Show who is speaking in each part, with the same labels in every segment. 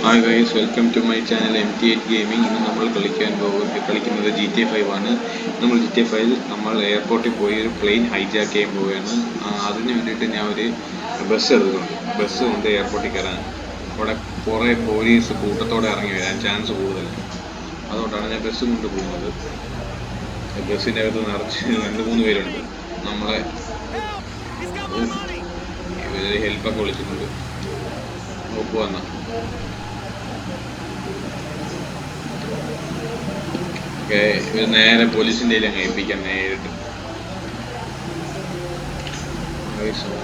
Speaker 1: Hi guys, welcome to my channel MT8 gaming. ഇന്ന് നമ്മൾ കളിക്കുന്നത് GTA 5 ആണ്. നമ്മൾ GTA 5 നമ്മൾ എയർപോർട്ടിൽ പോയി ഒരു പ്ലെയിൻ ഹൈജാക്ക് ചെയ്യാൻ പോവുകയാണ്. അതിന് വേണ്ടിയിട്ട് ഞാൻ ഒരു ബസ് എടുത്തിട്ടുണ്ട്. ബസ് കൊണ്ട് എയർപോർട്ടിൽ കയറാൻ അവിടെ കുറേ പോലീസ് കൂട്ടത്തോടെ ഇറങ്ങി വരാൻ ചാൻസ് കൂടുതലാണ്. അതുകൊണ്ടാണ് ഞാൻ ബസ് കൊണ്ട് പോകുന്നത്. ബസ്സിൻ്റെ അകത്ത് നിറച്ച് 2-3 പേരുണ്ട്. നമ്മളെ ഹെൽപ്പൊക്കെ വിളിച്ചിട്ടുണ്ട്. നോക്കുവന്ന നേരെ പോലീസിൻ്റെ അങ്ങ് ഏൽപ്പിക്കാം നേരിട്ട്.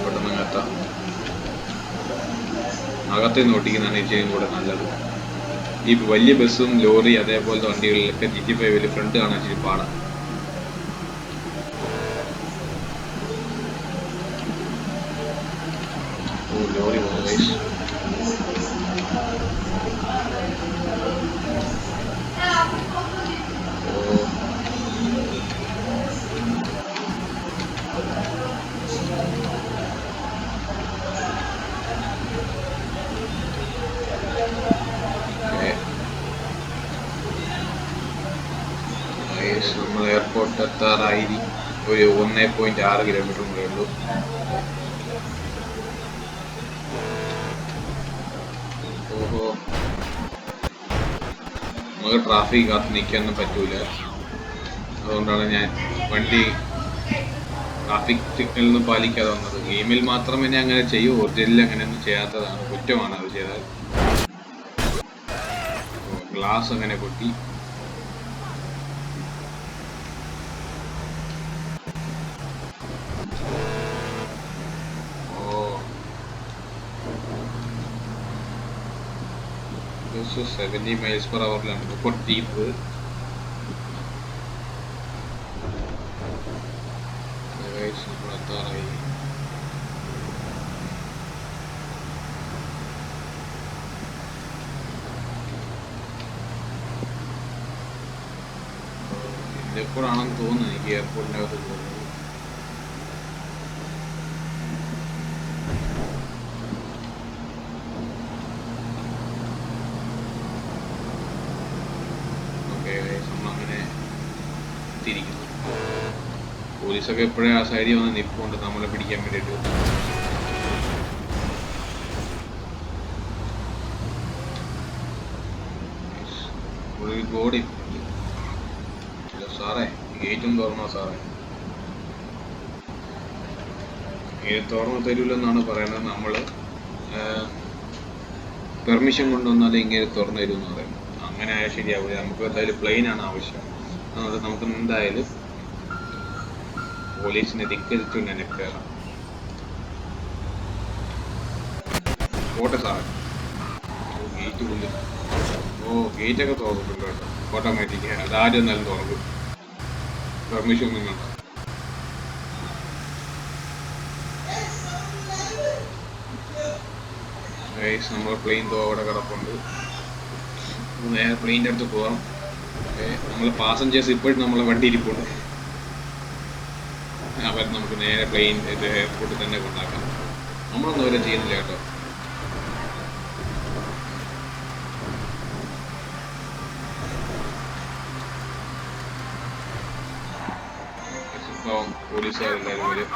Speaker 1: പെട്ടെന്ന് അകത്തേന്ന് ഓട്ടിക്കുന്നതാണ് ഇച്ചിരിയും കൂടെ നല്ലത്. ഈ വലിയ ബസ്സും ലോറി അതേപോലത്തെ വണ്ടികളിലൊക്കെ GTA 5 ഫ്രണ്ട് കാണാൻ ഇച്ചിരി പാടാണ്. ലോറി പോകുന്നു. നമ്മൾ എയർപോർട്ട് എത്താറായി. ഒരു 1.6 കിലോമീറ്റർ കൂടെ ഉള്ളൂ. ഓഹോ, നമുക്ക് ട്രാഫിക് കാത്ത് നിൽക്കാനൊന്നും പറ്റൂല. അതുകൊണ്ടാണ് ഞാൻ വണ്ടി ട്രാഫിക് സിഗ്നലൊന്നും പാലിക്കാതെ വന്നത്. ഗെയിമിൽ മാത്രമേ ഞാൻ അങ്ങനെ ചെയ്യൂ, ഒറിജിനലിൽ അങ്ങനെയൊന്നും ചെയ്യാത്തതാണ്. കുറ്റമാണ് അത് ചെയ്താൽ. ഗ്ലാസ് അങ്ങനെ പൊട്ടി. ഓ, 70 miles per hour പൊട്ടിയത്. എത്താറായി. എപ്പോഴാണെന്ന് തോന്നുന്നു എനിക്ക് എയർപോർട്ടിൻ്റെ അകത്ത് പോകുന്നത്. നമ്മളങ്ങനെ തിരിക്കുന്നു. പോലീസൊക്കെ എപ്പോഴേ ആ സൈഡിൽ വന്ന് നിൽപ്പുണ്ട് നമ്മളെ പിടിക്കാൻ വേണ്ടിയിട്ട്. ഒരു ബോഡി. സാറേ, ഗേറ്റും തുറന്നോ സാറേ? ഗേറ്റ് തുറന്നു തരൂലെന്നാണ് പറയുന്നത്. നമ്മൾ പെർമിഷൻ കൊണ്ടുവന്നാലേ ഇങ്ങനെ തുറന്നു തരുമെന്ന് പറയുന്നത്. അങ്ങനെ ആയാൽ ശരിയാവില്ല. നമുക്ക് എന്തായാലും പ്ലെയിനാണ് ആവശ്യം. അതുകൊണ്ട് നമുക്ക് എന്തായാലും പോലീസിനെ ധിക്കരിച്ചു തന്നെ കയറാം. പോട്ടെ സാറേ. ഗേറ്റ് കൊണ്ടു. ഗേറ്റൊക്കെ തുറന്നിട്ടുണ്ട് കേട്ടോ, ഓട്ടോമാറ്റിക്. അതാരും എന്നാലും തുറക്കും. പെർമിഷൻ ഒന്നും വേണ്ട. നമ്മൾ പ്ലെയിൻ അവിടെ കിടപ്പുണ്ട്. നേരെ പ്ലെയിൻ്റെ അടുത്ത് പോവാം. നമ്മൾ പാസഞ്ചേഴ്സ് ഇപ്പോഴും നമ്മളെ വണ്ടി ഇരിപ്പുണ്ട്. അവർ നമുക്ക് നേരെ പ്ലെയിൻ എയർപോർട്ടിൽ തന്നെ കൊണ്ടാക്കാം. നമ്മളൊന്നും അവരെ ചെയ്യുന്നില്ല കേട്ടോ. ഇപ്പം പോലീസുകാരെല്ലാവരും വരും.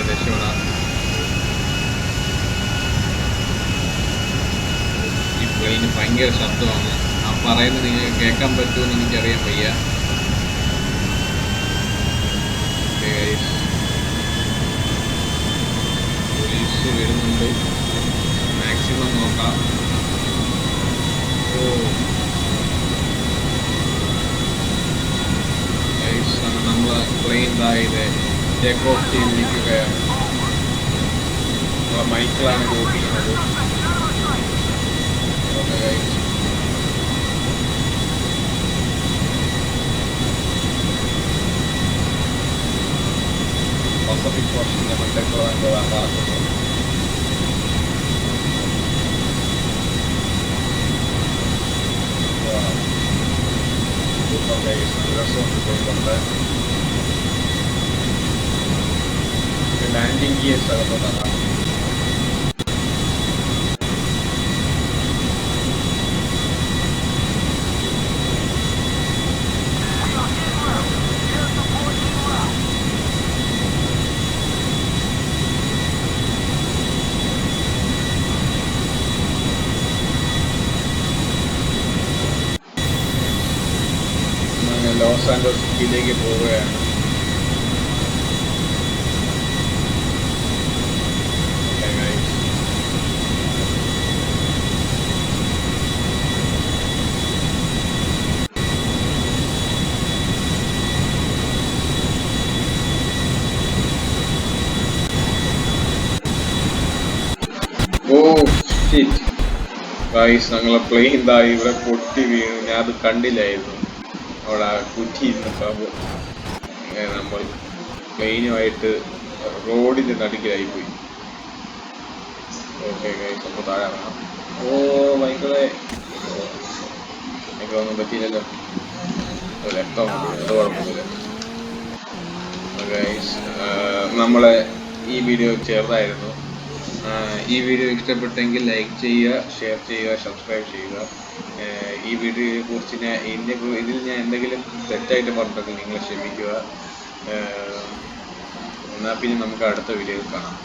Speaker 1: രക്ഷപ്പെടാം. ഈ പ്ലെയിന് ഭയങ്കര ശബ്ദമാണ്. ആ പറയുന്നത് നിങ്ങൾക്ക് കേൾക്കാൻ പറ്റുമെന്ന് എനിക്കറിയാൻ വയ്യ. പോലീസ് വരുന്നുണ്ട്. മാക്സിമം നോക്കാം. നമ്മൾ പ്ലെയിൻ ഇതായത് ടേക്ക് ഓഫ് ചെയ്തിരിക്കുകയാണ്. മൈക്കിളാണ് നോക്കിക്കുന്നത്. പസഫിക് ഓഷൻ്റെ മണ്ടയ്ക്ക് നടക്കുന്നത്. രസമുണ്ട് പോയിക്കൊണ്ട്. ലാൻഡിംഗ് ഗിയേഴ്സ് അകത്തോട്ടാണ്. ലോസ് ആൻഡോസ് സിറ്റിയിലേക്ക് പോവുകയാണ്. ഗൈസ് ഞങ്ങളെ പ്ലെയിൻ തായി ഇവിടെ പൊട്ടി വീണു. ഞാൻ അത് കണ്ടില്ലായിരുന്നു. അവിടെ കുറ്റിയിരുന്നപ്പോൾ നമ്മൾ പ്ലെയിനുമായിട്ട് റോഡിൻ്റെ നടുക്കിലായിപ്പോയി. ഓക്കെ ഗൈസ് അപ്പോൾ താഴെ ഇറങ്ങാം. ഓ ഭയങ്കര ഒന്നും പറ്റിയില്ലല്ലോ. രക്തം അത് കുഴപ്പമില്ല ഗൈസ്. നമ്മളെ ഈ വീഡിയോ ചെറുതായിരുന്നു. ഈ വീഡിയോ ഇഷ്ടപ്പെട്ടെങ്കിൽ ലൈക്ക് ചെയ്യുക, ഷെയർ ചെയ്യുക, സബ്സ്ക്രൈബ് ചെയ്യുക. ഈ വീഡിയോയെ കുറിച്ച് ഇതിൽ ഞാൻ എന്തെങ്കിലും തെറ്റായിട്ട് പറഞ്ഞിട്ടുണ്ടെങ്കിൽ നിങ്ങൾ ക്ഷമിക്കുക. എന്നാൽ പിന്നെ നമുക്ക് അടുത്ത വീഡിയോയിൽ കാണാം.